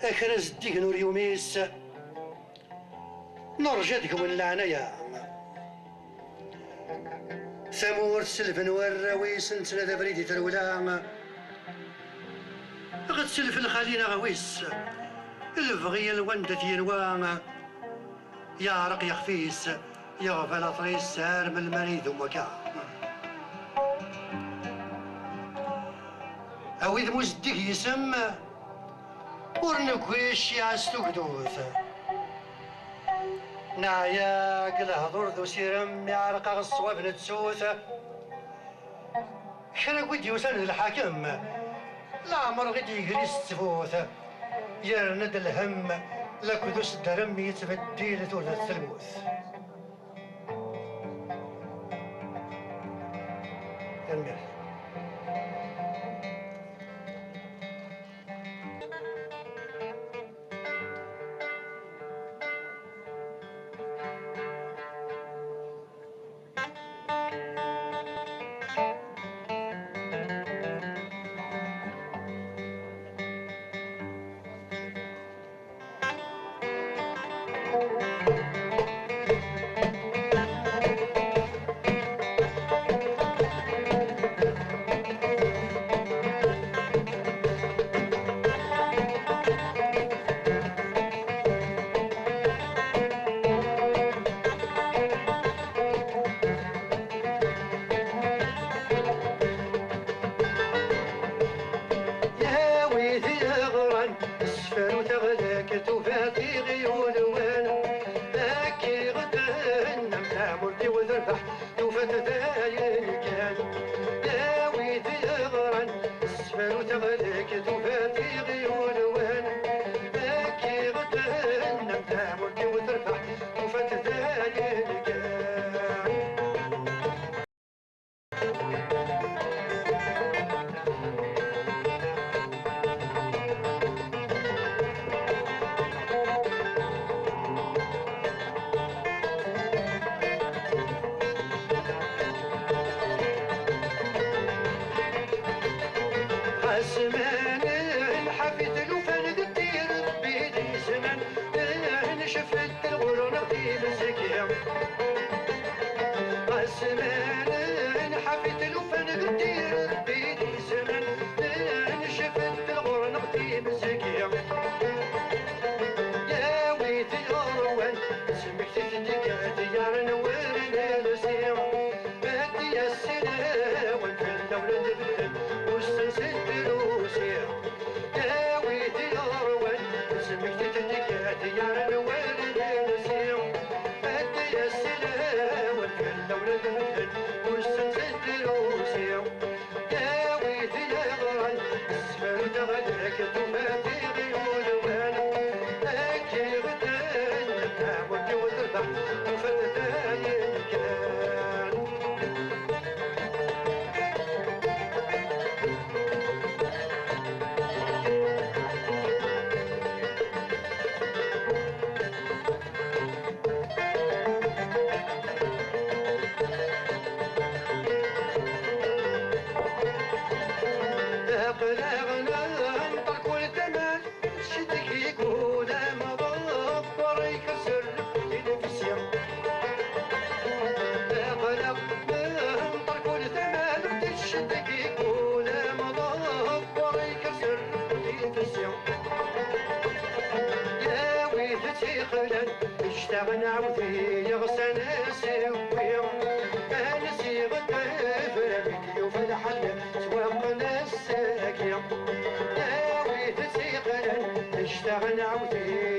أكرز ديك نور يوميس نرجدك من العناية ثمور سلف نورويس نتنا بريدي ترولا غد سلف الخلينا غويس الفغي الوندة ينوان يا رق يا خفيس يا غفل طريس سار من المريض وكا أويذ مزدك يسم ورنكويش يعستو قدوث نعيا قلها ذو سيرم يعرق الصواب نتسوث كان ودي وسند الحاكم لا عمر غدي يجري السفوث يرند الهم لكدوس الدرم يتبديل ثلث الثلموث الملح اشتغل عوثي يغسل سوي انا سيغت فرمي وفي الحل توقنا الساكي ناوي تسيقنا اشتغل عوثي